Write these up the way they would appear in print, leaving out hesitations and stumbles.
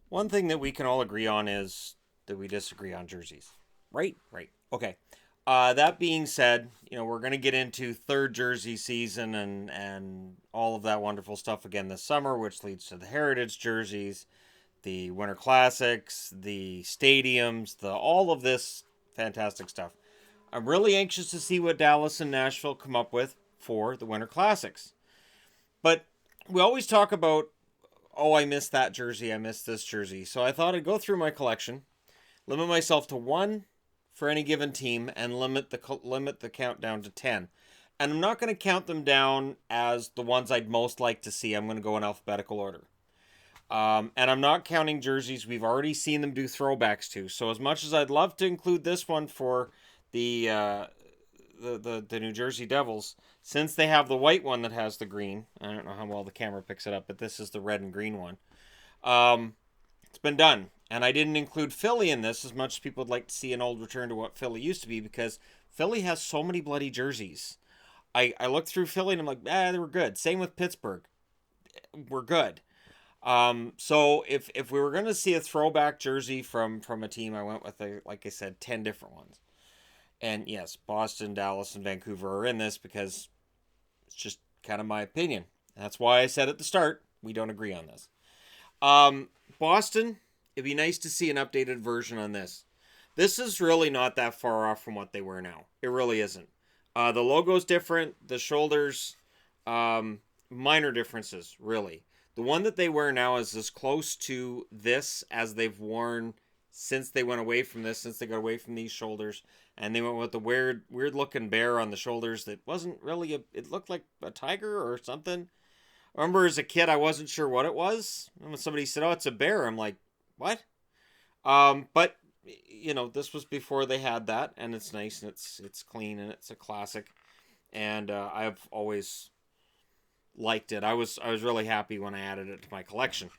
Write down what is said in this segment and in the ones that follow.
One thing that we can all agree on is that we disagree on jerseys. Right? Right. Okay. That being said, we're going to get into third jersey season and all of that wonderful stuff again this summer, which leads to the heritage jerseys, the Winter Classics, the stadiums, the all of this fantastic stuff. I'm really anxious to see what Dallas and Nashville come up with for the Winter Classics. But we always talk about, oh, I missed that jersey, I missed this jersey. So I thought I'd go through my collection, limit myself to one for any given team, and limit the count down to 10. And I'm not going to count them down as the ones I'd most like to see. I'm going to go in alphabetical order. And I'm not counting jerseys we've already seen them do throwbacks to. So as much as I'd love to include this one for the the New Jersey Devils, since they have the white one that has the green. I don't know how well the camera picks it up, but this is the red and green one. It's been done. And I didn't include Philly in this as much as people would like to see an old return to what Philly used to be, because Philly has so many bloody jerseys. I looked through Philly and I'm like, they were good. Same with Pittsburgh. We're good. So if we were going to see a throwback jersey from a team, I went with, like I said, 10 different ones. And yes, Boston, Dallas, and Vancouver are in this because it's just kind of my opinion. That's why I said at the start, we don't agree on this. Boston, it'd be nice to see an updated version on this. This is really not that far off from what they were now. It really isn't. The logo's different. The shoulders, minor differences, really. The one that they wear now is as close to this as they've worn since they went away from this, since they got away from these shoulders. And they went with the weird looking bear on the shoulders that wasn't really it looked like a tiger or something. I remember as a kid, I wasn't sure what it was. And when somebody said, oh, it's a bear, I'm like, what? But, this was before they had that, and it's nice, and it's clean, and it's a classic. And I've always liked it. I was really happy when I added it to my collection.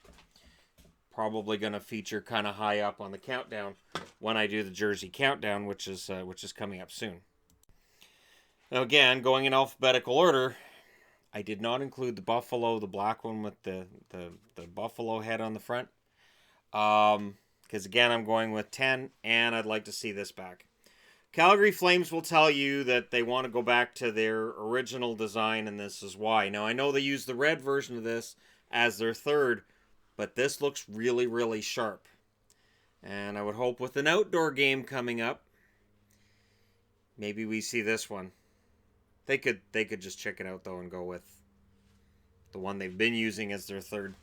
Probably going to feature kind of high up on the countdown when I do the jersey countdown, which is coming up soon. Now again, going in alphabetical order, I did not include the buffalo, the black one with the buffalo head on the front. Because again, I'm going with 10, and I'd like to see this back. Calgary Flames will tell you that they want to go back to their original design, and this is why. Now, I know they use the red version of this as their third, but this looks really, really sharp. And I would hope with an outdoor game coming up, maybe we see this one. They could just check it out, though, and go with the one they've been using as their third,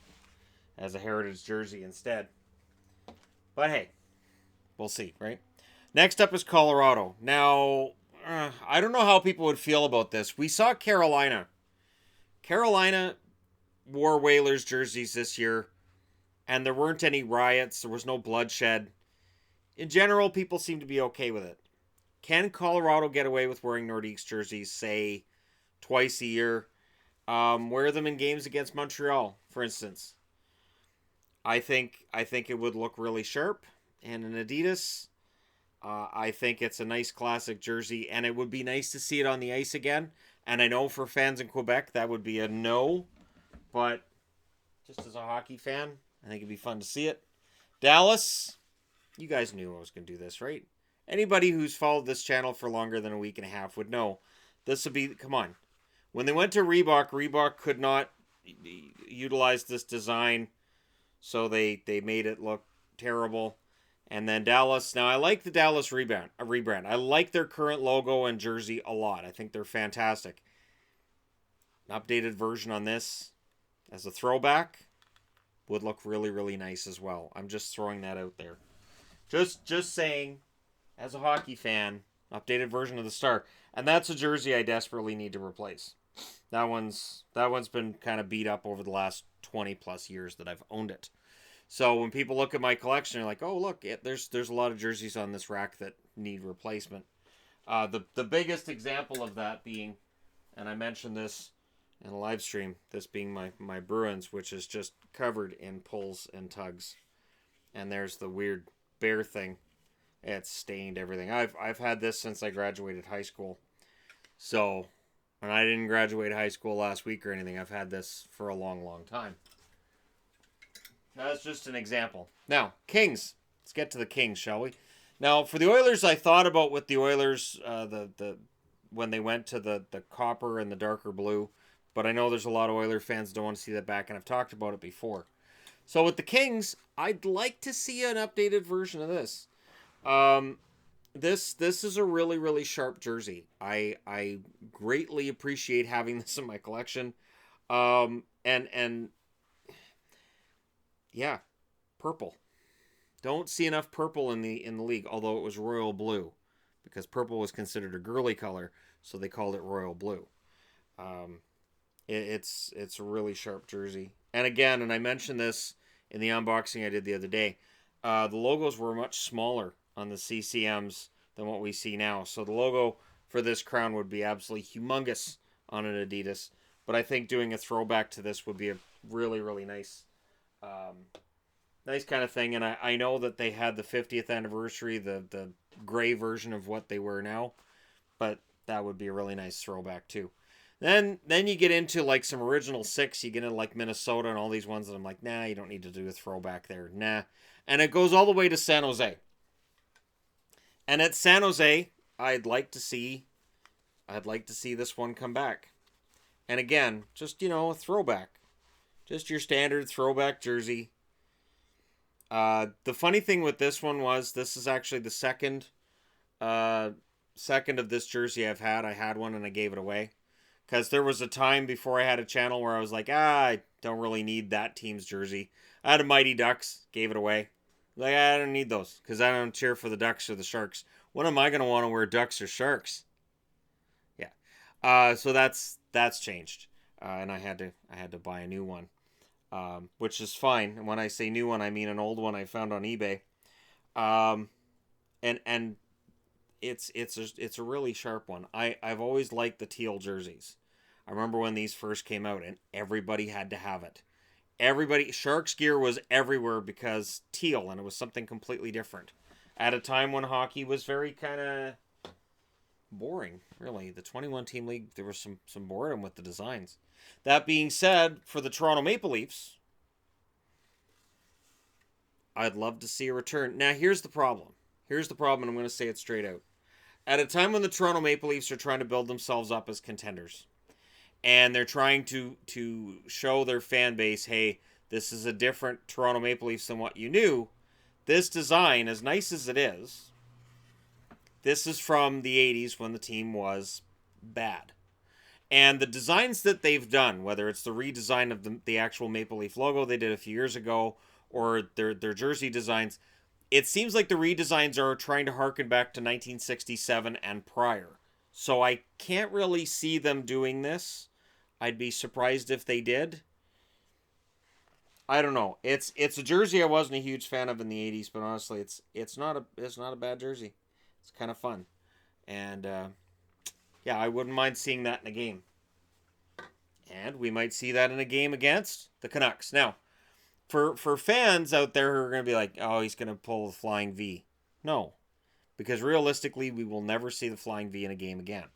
as a heritage jersey instead. But hey, we'll see, right? Next up is Colorado. Now, I don't know how people would feel about this. We saw Carolina. Carolina wore Whalers jerseys this year, and there weren't any riots. There was no bloodshed. In general, people seem to be okay with it. Can Colorado get away with wearing Nordiques jerseys, say, twice a year? Wear them in games against Montreal, for instance. I think it would look really sharp. And an Adidas, I think it's a nice classic jersey, and it would be nice to see it on the ice again. And I know for fans in Quebec that would be a no, but just as a hockey fan, I think it'd be fun to see it. Dallas, you guys knew I was going to do this, right? Anybody who's followed this channel for longer than a week and a half would know this would be, come on. When they went to Reebok could not utilize this design, so they made it look terrible. And then Dallas. Now, I like the Dallas rebrand. I like their current logo and jersey a lot. I think they're fantastic. An updated version on this as a throwback would look really, really nice as well. I'm just throwing that out there. Just saying, as a hockey fan, updated version of the Star. And that's a jersey I desperately need to replace. That one's been kind of beat up over the last 20 plus years that I've owned it. So when people look at my collection, they're like, "Oh, look, there's a lot of jerseys on this rack that need replacement." The biggest example of that being, and I mentioned this in a live stream, this being my Bruins, which is just covered in pulls and tugs, and there's the weird bear thing. It's stained everything. I've had this since I graduated high school, so, and I didn't graduate high school last week or anything. I've had this for a long, long time. That's just an example. Now, Kings. Let's get to the Kings, shall we? Now, for the Oilers, I thought about with the Oilers, when they went to the copper and the darker blue, but I know there's a lot of Oilers fans that don't want to see that back, and I've talked about it before. So with the Kings, I'd like to see an updated version of this. This is a really, really sharp jersey. I greatly appreciate having this in my collection. And yeah, purple. Don't see enough purple in the league, although it was royal blue, because purple was considered a girly color, so they called it royal blue. It's a really sharp jersey. And again, and I mentioned this in the unboxing I did the other day, the logos were much smaller on the CCMs than what we see now. So the logo for this crown would be absolutely humongous on an Adidas. But I think doing a throwback to this would be a really, really nice kind of thing. And I know that they had the 50th anniversary, the gray version of what they were now. But that would be a really nice throwback too. Then you get into like some original 6. You get into like Minnesota and all these ones that I'm like, nah, you don't need to do a throwback there. Nah. And it goes all the way to San Jose. And at San Jose, I'd like to see this one come back. And again, just, a throwback. Just your standard throwback jersey. The funny thing with this one was this is actually the second of this jersey I've had. I had one and I gave it away. Because there was a time before I had a channel where I was like, I don't really need that team's jersey. I had a Mighty Ducks, gave it away. Like, I don't need those because I don't cheer for the Ducks or the Sharks. When am I going to want to wear Ducks or Sharks? Yeah. So that's changed. And I had to buy a new one. Which is fine. And when I say new one, I mean an old one I found on eBay. And it's a really sharp one. I've always liked the teal jerseys. I remember when these first came out and everybody had to have it. Sharks gear was everywhere because teal, and it was something completely different. At a time when hockey was very kind of boring, really. The 21-team league, there was some boredom with the designs. That being said, for the Toronto Maple Leafs, I'd love to see a return. Now, here's the problem. And I'm going to say it straight out. At a time when the Toronto Maple Leafs are trying to build themselves up as contenders, and they're trying to show their fan base, hey, this is a different Toronto Maple Leafs than what you knew, this design, as nice as it is, this is from the 80s when the team was bad. And the designs that they've done, whether it's the redesign of the actual Maple Leaf logo they did a few years ago, or their jersey designs, it seems like the redesigns are trying to harken back to 1967 and prior. So I can't really see them doing this. I'd be surprised if they did. I don't know. It's a jersey I wasn't a huge fan of in the 80s, but honestly, it's not a bad jersey. It's kind of fun. And yeah, I wouldn't mind seeing that in a game. And we might see that in a game against the Canucks. Now, for fans out there who are going to be like, oh, he's going to pull the Flying V. No. Because realistically, we will never see the Flying V in a game again.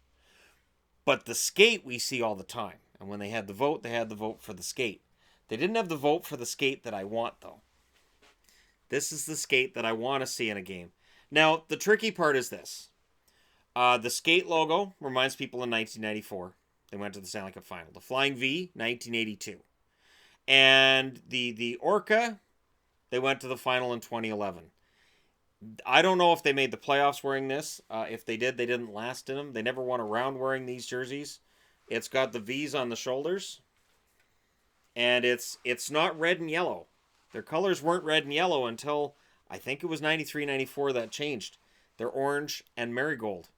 But the skate we see all the time. And when they had the vote for the skate. They didn't have the vote for the skate that I want, though. This is the skate that I want to see in a game. Now, the tricky part is this. The skate logo reminds people of 1994. They went to the Stanley Cup Final. The Flying V, 1982. And the Orca, they went to the final in 2011. I don't know if they made the playoffs wearing this. If they did, they didn't last in them. They never won a round wearing these jerseys. It's got the V's on the shoulders. And it's not red and yellow. Their colors weren't red and yellow until, I think it was 93, 94 that changed. They're orange and marigold.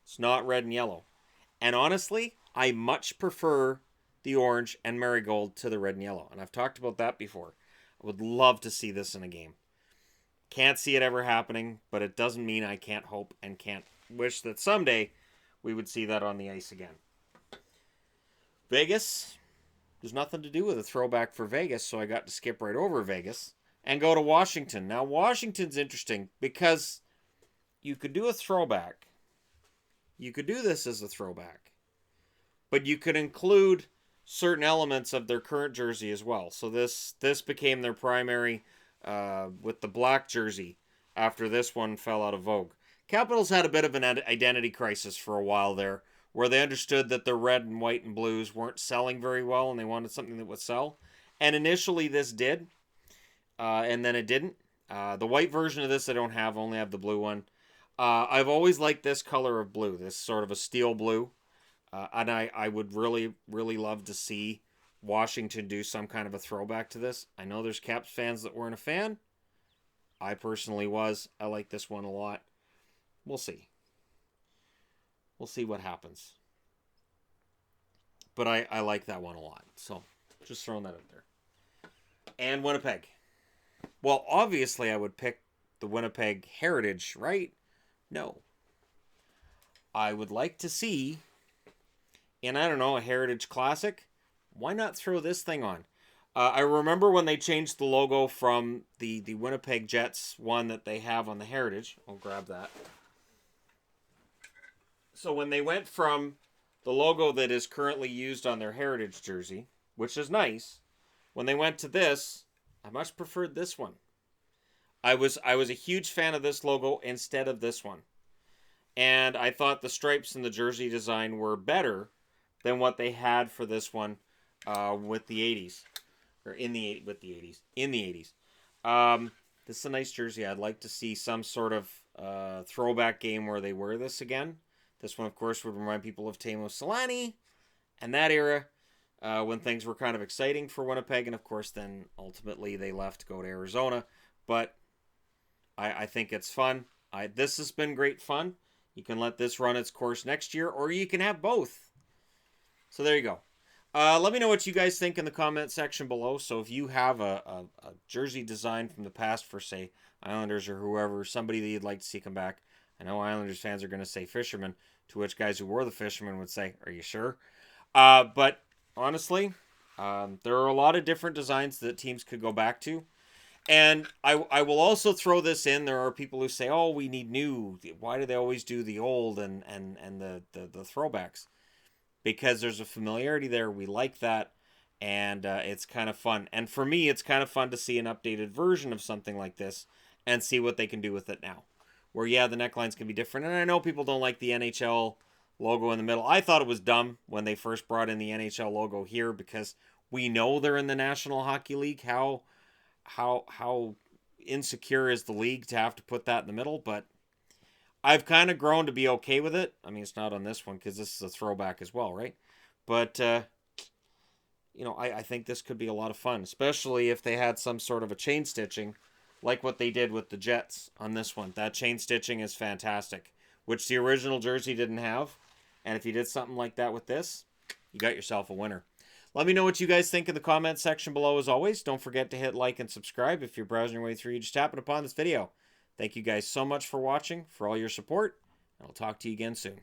It's not red and yellow. And honestly, I much prefer the orange and marigold to the red and yellow. And I've talked about that before. I would love to see this in a game. Can't see it ever happening, but it doesn't mean I can't hope and can't wish that someday we would see that on the ice again. Vegas, there's nothing to do with a throwback for Vegas, so I got to skip right over Vegas and go to Washington. Now, Washington's interesting because you could do a throwback. You could do this as a throwback. But you could include certain elements of their current jersey as well. So this became their primary with the black jersey after this one fell out of vogue. Capitals had a bit of an identity crisis for a while there, where they understood that the red and white and blues weren't selling very well, and they wanted something that would sell. And initially this did, and then it didn't. The white version of this I don't have, only have the blue one. I've always liked this color of blue, this sort of a steel blue. And I would really, really love to see Washington do some kind of a throwback to this. I know there's Caps fans that weren't a fan. I personally was. I like this one a lot. We'll see. We'll see what happens. But I like that one a lot. So, just throwing that out there. And Winnipeg. Well, obviously I would pick the Winnipeg Heritage, right? No. I would like to see, and I don't know, a Heritage Classic. Why not throw this thing on? I remember when they changed the logo from the Winnipeg Jets one that they have on the Heritage. I'll grab that. So when they went from the logo that is currently used on their Heritage jersey, which is nice, when they went to this, I much preferred this one. I was a huge fan of this logo instead of this one. And I thought the stripes in the jersey design were better than what they had for this one with the 80s. Or in the 80s. This is a nice jersey. I'd like to see some sort of throwback game where they wear this again. This one, of course, would remind people of Teemu Selanne and that era when things were kind of exciting for Winnipeg. And, of course, then ultimately they left to go to Arizona. But I think it's fun. This has been great fun. You can let this run its course next year, or you can have both. So there you go. Let me know what you guys think in the comment section below. So if you have a jersey design from the past for, say, Islanders or whoever, somebody that you'd like to see come back. I know Islanders fans are going to say Fisherman, to which guys who wore the Fisherman would say, are you sure? But honestly, there are a lot of different designs that teams could go back to. And I will also throw this in. There are people who say, oh, we need new. Why do they always do the old and the throwbacks? Because there's a familiarity there. We like that. And it's kind of fun. And for me, it's kind of fun to see an updated version of something like this and see what they can do with it now. Where, yeah, the necklines can be different. And I know people don't like the NHL logo in the middle. I thought it was dumb when they first brought in the NHL logo here because we know they're in the National Hockey League. How insecure is the league to have to put that in the middle? But I've kind of grown to be okay with it. I mean, it's not on this one because this is a throwback as well, right? But, I think this could be a lot of fun, especially if they had some sort of a chain stitching like what they did with the Jets on this one. That chain stitching is fantastic, which the original jersey didn't have. And if you did something like that with this, you got yourself a winner. Let me know what you guys think in the comment section below as always. Don't forget to hit like and subscribe if you're browsing your way through. You just tapping upon this video. Thank you guys so much for watching, for all your support, and I'll talk to you again soon.